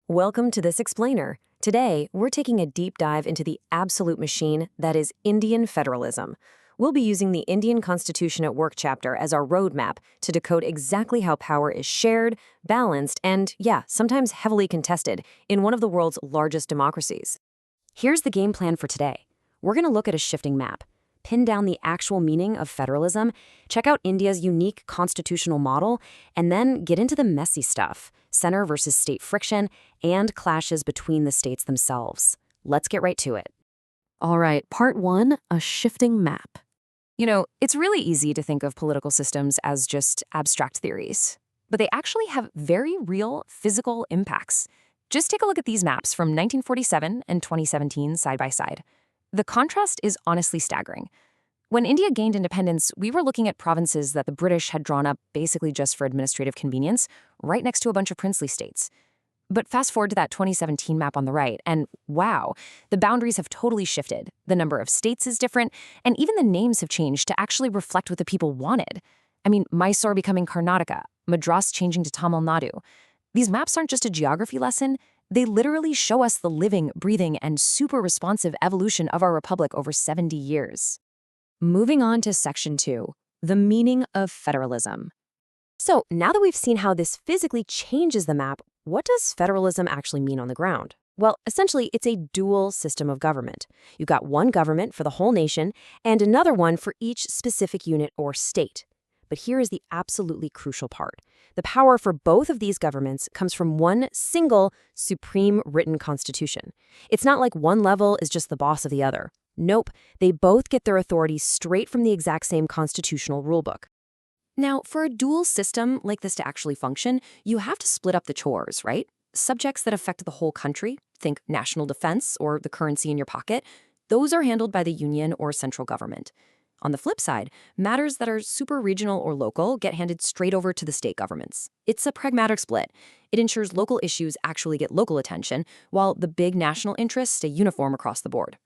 Welcome to this explainer. Today, we're taking a deep dive into the absolute machine that is Indian federalism. We'll be using the Indian Constitution at Work chapter as our roadmap to decode exactly how power is shared, balanced, and, sometimes heavily contested in one of the world's largest democracies. Here's the game plan for today. We're going to look at a shifting map, pin down the actual meaning of federalism, check out India's unique constitutional model, and then get into the messy stuff, center versus state friction, and clashes between the states themselves. Let's get right to it. All right, part 1, a shifting map. It's really easy to think of political systems as just abstract theories, but they actually have very real physical impacts. Just take a look at these maps from 1947 and 2017 side by side. The contrast is honestly staggering. When India gained independence, we were looking at provinces that the British had drawn up basically just for administrative convenience, right next to a bunch of princely states. But fast forward to that 2017 map on the right, and wow, the boundaries have totally shifted. The number of states is different, and even the names have changed to actually reflect what the people wanted. Mysore becoming Karnataka, Madras changing to Tamil Nadu. These maps aren't just a geography lesson. They literally show us the living, breathing, and super responsive evolution of our republic over 70 years. Moving on to Section 2, the meaning of federalism. So now that we've seen how this physically changes the map, what does federalism actually mean on the ground? Well, essentially, it's a dual system of government. You've got one government for the whole nation and another one for each specific unit or state. But here is the absolutely crucial part. The power for both of these governments comes from one single supreme written constitution. It's not like one level is just the boss of the other. Nope, they both get their authority straight from the exact same constitutional rulebook. Now, for a dual system like this to actually function, you have to split up the chores, right? Subjects that affect the whole country, think national defense or the currency in your pocket, those are handled by the union or central government. On the flip side, matters that are super regional or local get handed straight over to the state governments. It's a pragmatic split. It ensures local issues actually get local attention, while the big national interests stay uniform across the board.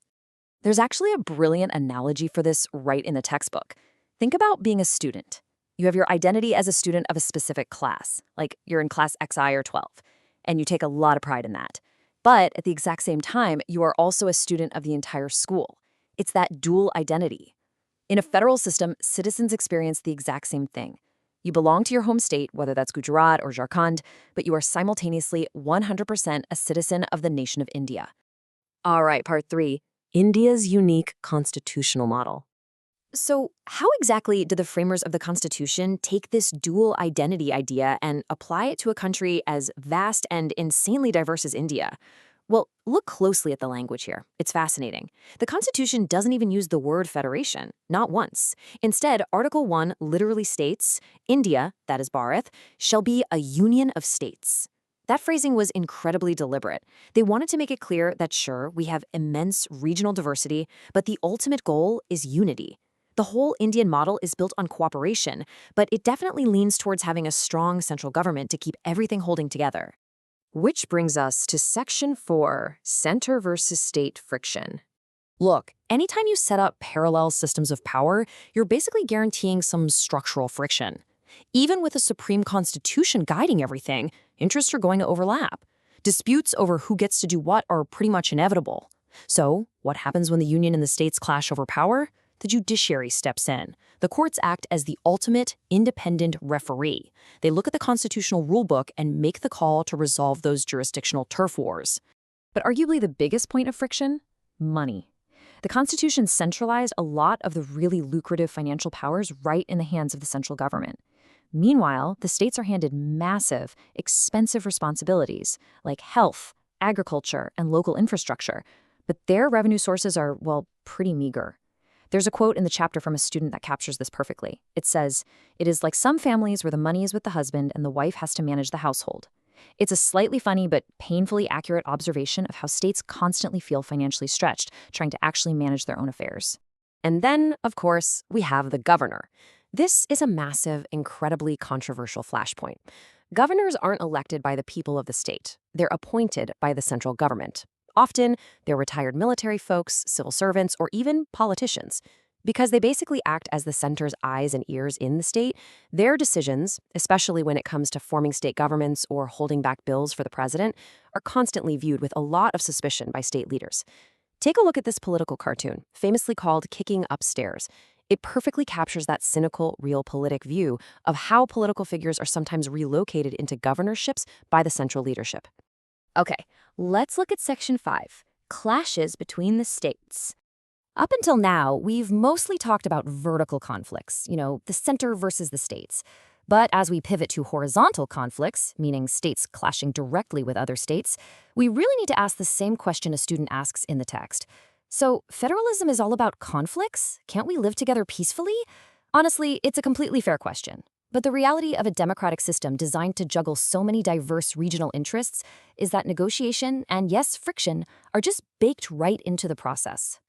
There's actually a brilliant analogy for this right in the textbook. Think about being a student. You have your identity as a student of a specific class, like you're in class XI or 12, and you take a lot of pride in that. But at the exact same time, you are also a student of the entire school. It's that dual identity. In a federal system, citizens experience the exact same thing. You belong to your home state, whether that's Gujarat or Jharkhand, but you are simultaneously 100% a citizen of the nation of India. All right, part 3, India's unique constitutional model. So how exactly did the framers of the Constitution take this dual identity idea and apply it to a country as vast and insanely diverse as India? Well, look closely at the language here. It's fascinating. The Constitution doesn't even use the word federation, not once. Instead, Article 1 literally states, India, that is Bharat, shall be a union of states. That phrasing was incredibly deliberate. They wanted to make it clear that sure, we have immense regional diversity, but the ultimate goal is unity. The whole Indian model is built on cooperation, but it definitely leans towards having a strong central government to keep everything holding together. Which brings us to Section 4, Center versus State Friction. Look, anytime you set up parallel systems of power, you're basically guaranteeing some structural friction. Even with a supreme constitution guiding everything, interests are going to overlap. Disputes over who gets to do what are pretty much inevitable. So, what happens when the union and the states clash over power? The judiciary steps in. The courts act as the ultimate independent referee. They look at the constitutional rulebook and make the call to resolve those jurisdictional turf wars. But arguably the biggest point of friction? Money. The Constitution centralized a lot of the really lucrative financial powers right in the hands of the central government. Meanwhile, the states are handed massive, expensive responsibilities like health, agriculture, and local infrastructure. But their revenue sources are, pretty meager. There's a quote in the chapter from a student that captures this perfectly. It says, "It is like some families where the money is with the husband and the wife has to manage the household." It's a slightly funny but painfully accurate observation of how states constantly feel financially stretched, trying to actually manage their own affairs. And then, of course, we have the governor. This is a massive, incredibly controversial flashpoint. Governors aren't elected by the people of the state. They're appointed by the central government. Often, they're retired military folks, civil servants, or even politicians. Because they basically act as the center's eyes and ears in the state, their decisions, especially when it comes to forming state governments or holding back bills for the president, are constantly viewed with a lot of suspicion by state leaders. Take a look at this political cartoon, famously called Kicking Upstairs. It perfectly captures that cynical, realpolitik view of how political figures are sometimes relocated into governorships by the central leadership. Okay, let's look at Section 5, Clashes between the states. Up until now, we've mostly talked about vertical conflicts, the center versus the states. But as we pivot to horizontal conflicts, meaning states clashing directly with other states, we really need to ask the same question a student asks in the text. So, federalism is all about conflicts? Can't we live together peacefully? Honestly, it's a completely fair question. But the reality of a democratic system designed to juggle so many diverse regional interests is that negotiation and, yes, friction are just baked right into the process.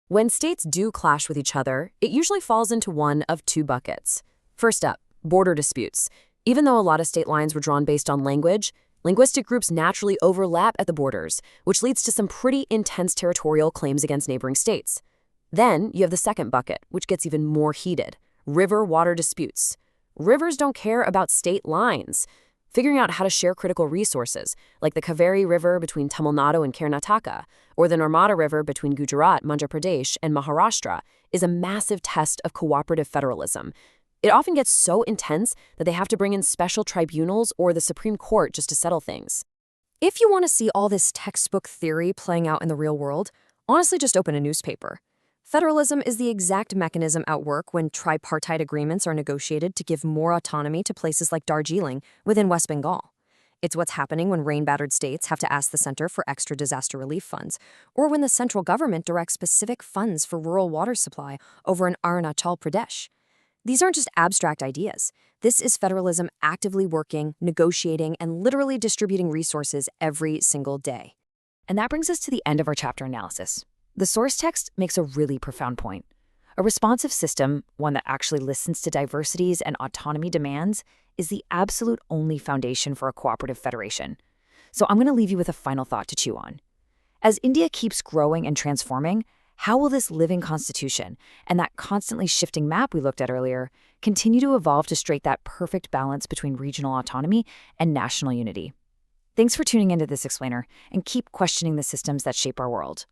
When states do clash with each other, it usually falls into one of two buckets. First up, border disputes. Even though a lot of state lines were drawn based on language, linguistic groups naturally overlap at the borders, which leads to some pretty intense territorial claims against neighboring states. Then you have the second bucket, which gets even more heated, river water disputes. Rivers don't care about state lines. Figuring out how to share critical resources, like the Kaveri River between Tamil Nadu and Karnataka, or the Narmada River between Gujarat, Madhya Pradesh, and Maharashtra, is a massive test of cooperative federalism. It often gets so intense that they have to bring in special tribunals or the Supreme Court just to settle things. If you want to see all this textbook theory playing out in the real world, honestly just open a newspaper. Federalism is the exact mechanism at work when tripartite agreements are negotiated to give more autonomy to places like Darjeeling within West Bengal. It's what's happening when rain-battered states have to ask the center for extra disaster relief funds, or when the central government directs specific funds for rural water supply over in Arunachal Pradesh. These aren't just abstract ideas. This is federalism actively working, negotiating, and literally distributing resources every single day. And that brings us to the end of our chapter analysis. The source text makes a really profound point. A responsive system, one that actually listens to diversities and autonomy demands, is the absolute only foundation for a cooperative federation. So I'm going to leave you with a final thought to chew on. As India keeps growing and transforming, how will this living constitution and that constantly shifting map we looked at earlier continue to evolve to strike that perfect balance between regional autonomy and national unity? Thanks for tuning into this explainer, and keep questioning the systems that shape our world.